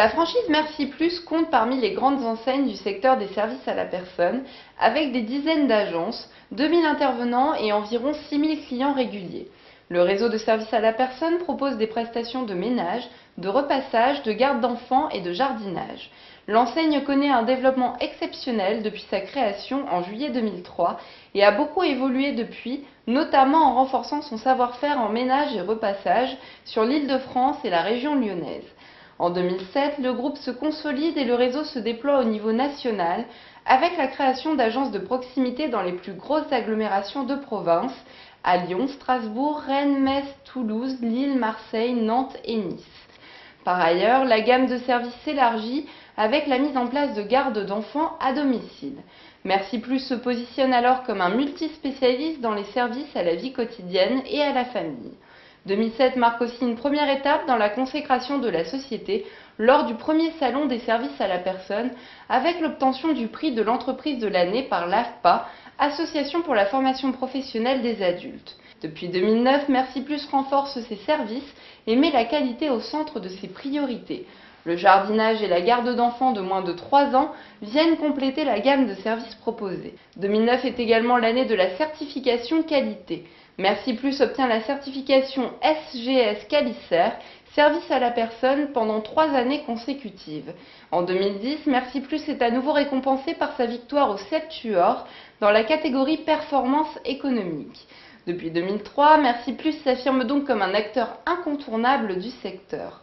La franchise Merci Plus compte parmi les grandes enseignes du secteur des services à la personne, avec des dizaines d'agences, 2000 intervenants et environ 6000 clients réguliers. Le réseau de services à la personne propose des prestations de ménage, de repassage, de garde d'enfants et de jardinage. L'enseigne connaît un développement exceptionnel depuis sa création en juillet 2003 et a beaucoup évolué depuis, notamment en renforçant son savoir-faire en ménage et repassage sur l'Île-de-France et la région lyonnaise. En 2007, le groupe se consolide et le réseau se déploie au niveau national avec la création d'agences de proximité dans les plus grosses agglomérations de province, à Lyon, Strasbourg, Rennes, Metz, Toulouse, Lille, Marseille, Nantes et Nice. Par ailleurs, la gamme de services s'élargit avec la mise en place de gardes d'enfants à domicile. Merci Plus se positionne alors comme un multispécialiste dans les services à la vie quotidienne et à la famille. 2007 marque aussi une première étape dans la consécration de la société lors du premier salon des services à la personne avec l'obtention du prix de l'entreprise de l'année par l'AFPA, Association pour la formation professionnelle des adultes. Depuis 2009, Merci Plus renforce ses services et met la qualité au centre de ses priorités. Le jardinage et la garde d'enfants de moins de 3 ans viennent compléter la gamme de services proposés. 2009 est également l'année de la certification qualité. Merci Plus obtient la certification SGS Qualicer, service à la personne, pendant 3 années consécutives. En 2010, Merci Plus est à nouveau récompensé par sa victoire au Septuor dans la catégorie performance économique. Depuis 2003, Merci Plus s'affirme donc comme un acteur incontournable du secteur.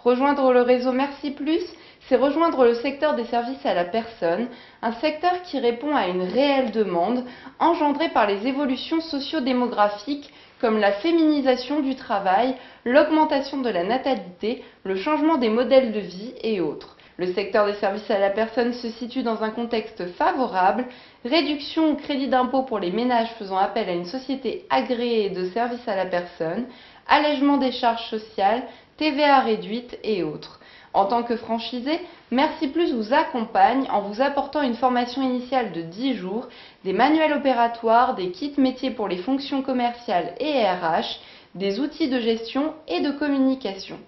Rejoindre le réseau Merci Plus, c'est rejoindre le secteur des services à la personne, un secteur qui répond à une réelle demande engendrée par les évolutions socio-démographiques comme la féminisation du travail, l'augmentation de la natalité, le changement des modèles de vie et autres. Le secteur des services à la personne se situe dans un contexte favorable, réduction ou crédit d'impôt pour les ménages faisant appel à une société agréée de services à la personne, allègement des charges sociales, TVA réduite et autres. En tant que franchisé, Merci Plus vous accompagne en vous apportant une formation initiale de 10 jours, des manuels opératoires, des kits métiers pour les fonctions commerciales et RH, des outils de gestion et de communication.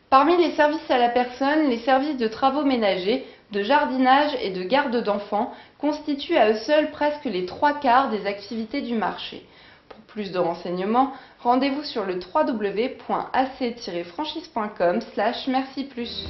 Parmi les services à la personne, les services de travaux ménagers, de jardinage et de garde d'enfants constituent à eux seuls presque les 3/4 des activités du marché. Pour plus de renseignements, rendez-vous sur le www.ac-franchise.com/merciplus.